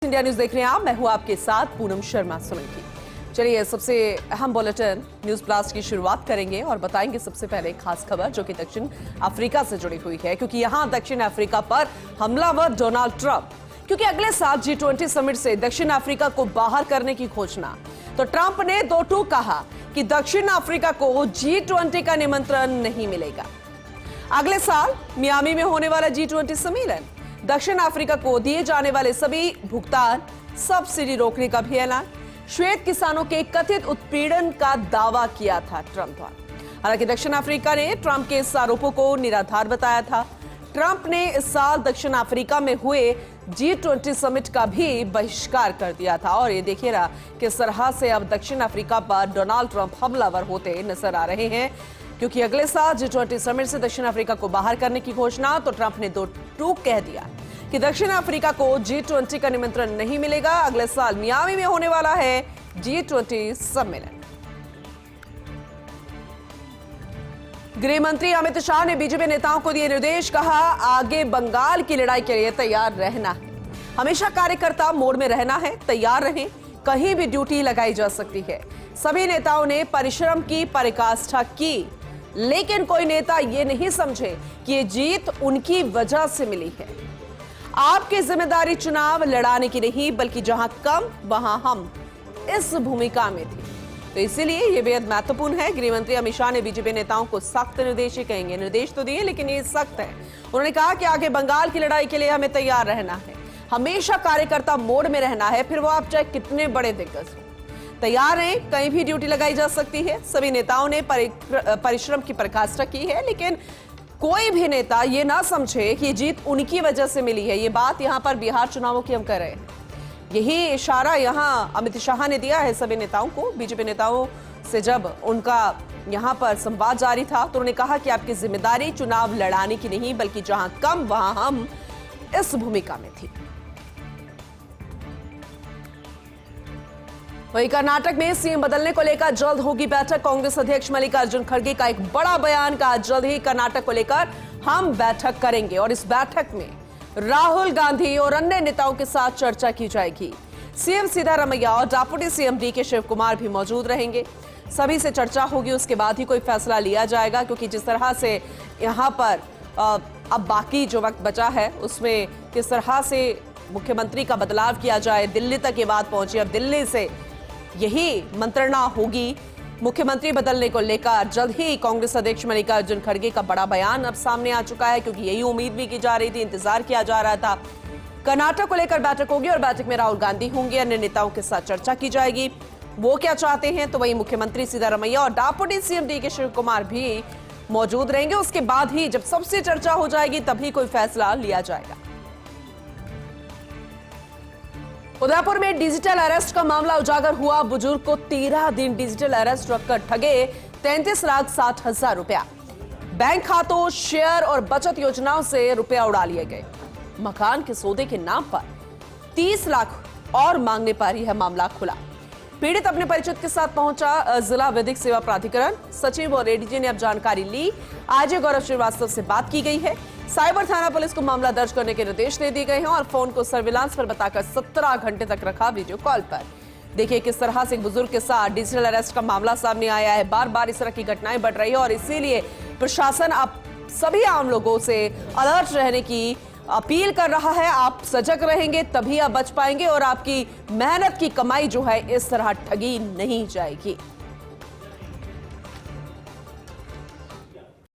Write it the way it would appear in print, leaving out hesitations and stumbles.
India news देख रहे हैं आप। मैं हूं आपके साथ पूनम शर्मा सोलंकी। चलिए सबसे अहम बुलेटिन न्यूज ब्लास्ट की शुरुआत करेंगे और बताएंगे सबसे पहले खास खबर जो कि दक्षिण अफ्रीका से जुड़ी हुई है, क्योंकि यहां दक्षिण अफ्रीका पर हमलावर डोनाल्ड ट्रंप, क्योंकि अगले साल G20 समिट से दक्षिण अफ्रीका को बाहर करने की घोषणा। तो ट्रंप ने दो टूक कहा कि दक्षिण अफ्रीका को G20 का निमंत्रण नहीं मिलेगा। अगले साल मियामी में होने वाला G20 सम्मेलन, दक्षिण अफ्रीका को दिए जाने वाले सभी भुगतान सब्सिडी रोकने का भी ऐलान, श्वेत किसानों के कथित उत्पीड़न का दावा किया था ट्रंप द्वारा। हालांकि दक्षिण अफ्रीका ने ट्रंप के इस आरोपों को निराधार बताया था। ट्रंप ने इस साल दक्षिण अफ्रीका में हुए G20 समिट का भी बहिष्कार कर दिया था और ये देखिए रहा किस तरह से अब दक्षिण अफ्रीका पर डोनाल्ड ट्रंप हमलावर होते नजर आ रहे हैं, क्योंकि अगले साल G20 समिट से दक्षिण अफ्रीका को बाहर करने की घोषणा। तो ट्रंप ने दो टूक कह दिया कि दक्षिण अफ्रीका को G20 का निमंत्रण नहीं मिलेगा। अगले साल मियामी में होने वाला है G20 सम्मेलन। गृह मंत्री अमित शाह ने बीजेपी नेताओं को दिए निर्देश, कहा आगे बंगाल की लड़ाई के लिए तैयार रहना है, हमेशा कार्यकर्ता मोड में रहना है, तैयार रहें, कहीं भी ड्यूटी लगाई जा सकती है। सभी नेताओं ने परिश्रम की पराकाष्ठा की, लेकिन कोई नेता ये नहीं समझे कि ये जीत उनकी वजह से मिली है। आपकी जिम्मेदारी चुनाव लड़ाने की नहीं, बल्कि जहां कम वहां हम इस भूमिका में थी। तो इसीलिए यह बेहद महत्वपूर्ण है। गृह मंत्री अमित शाह ने बीजेपी नेताओं को सख्त निर्देश कहेंगे, निर्देश तो दिए लेकिन ये सख्त है। उन्होंने कहा कि आगे बंगाल की लड़ाई के लिए हमें तैयार रहना है, हमेशा कार्यकर्ता मोड में रहना है, फिर वो आप चाहे कितने बड़े दिग्गज हो, तैयार हैं, कहीं भी ड्यूटी लगाई जा सकती है। सभी नेताओं ने परिश्रम की पराकाष्ठा की है, लेकिन कोई भी नेता ये ना समझे कि जीत उनकी वजह से मिली है। ये बात यहां पर बिहार चुनावों की हम कर रहे हैं, यही इशारा यहां अमित शाह ने दिया है सभी नेताओं को। बीजेपी नेताओं से जब उनका यहां पर संवाद जारी था तो उन्होंने कहा कि आपकी जिम्मेदारी चुनाव लड़ाने की नहीं, बल्कि जहां कम वहां हम इस भूमिका में थी। वहीं कर्नाटक में सीएम बदलने को लेकर जल्द होगी बैठक। कांग्रेस अध्यक्ष मल्लिकार्जुन खड़गे का एक बड़ा बयान, का जल्द ही कर्नाटक को लेकर हम बैठक करेंगे और इस बैठक में राहुल गांधी और अन्य नेताओं के साथ चर्चा की जाएगी। सीएम सिद्धारमैया और deputy CM DK Shivakumar भी मौजूद रहेंगे। सभी से चर्चा होगी, उसके बाद ही कोई फैसला लिया जाएगा, क्योंकि जिस तरह से यहां पर अब बाकी जो वक्त बचा है उसमें किस तरह से मुख्यमंत्री का बदलाव किया जाए, दिल्ली तक ये बात पहुंची। अब दिल्ली से यही मंत्रणा होगी मुख्यमंत्री बदलने को लेकर। जल्द ही कांग्रेस अध्यक्ष मल्लिकार्जुन खड़गे का बड़ा बयान अब सामने आ चुका है, क्योंकि यही उम्मीद भी की जा रही थी, इंतजार किया जा रहा था। कर्नाटक को लेकर बैठक होगी और बैठक में राहुल गांधी होंगे, अन्य नेताओं के साथ चर्चा की जाएगी, वो क्या चाहते हैं। तो वही मुख्यमंत्री सिद्धारमैया और deputy CM DK Shivakumar भी मौजूद रहेंगे। उसके बाद ही जब सबसे चर्चा हो जाएगी तभी कोई फैसला लिया जाएगा। उदयपुर में डिजिटल अरेस्ट का मामला उजागर हुआ। बुजुर्ग को 13 दिन डिजिटल अरेस्ट रखकर ठगे 33,60,000 रुपया। बैंक खातों, शेयर और बचत योजनाओं से रुपया उड़ा लिए गए। मकान के सौदे के नाम पर 30 लाख और मांगने पर यह मामला खुला। पीड़ित अपने परिचित के साथ पहुंचा जिला विधिक सेवा प्राधिकरण। सचिव और एडीजी ने अब जानकारी ली। आईजी गौरव श्रीवास्तव से बात की गई है। साइबर थाना पुलिस को मामला दर्ज करने के निर्देश दे दिए गए हैं और फोन को सर्विलांस पर बताकर 17 घंटे तक रखा वीडियो कॉल पर। देखिए किस तरह से एक बुजुर्ग के साथ डिजिटल अरेस्ट का मामला सामने आया है। बार बार इस तरह की घटनाएं बढ़ रही है और इसीलिए प्रशासन अब सभी आम लोगों से अलर्ट रहने की अपील कर रहा है। आप सजग रहेंगे तभी आप बच पाएंगे और आपकी मेहनत की कमाई जो है इस तरह ठगी नहीं जाएगी।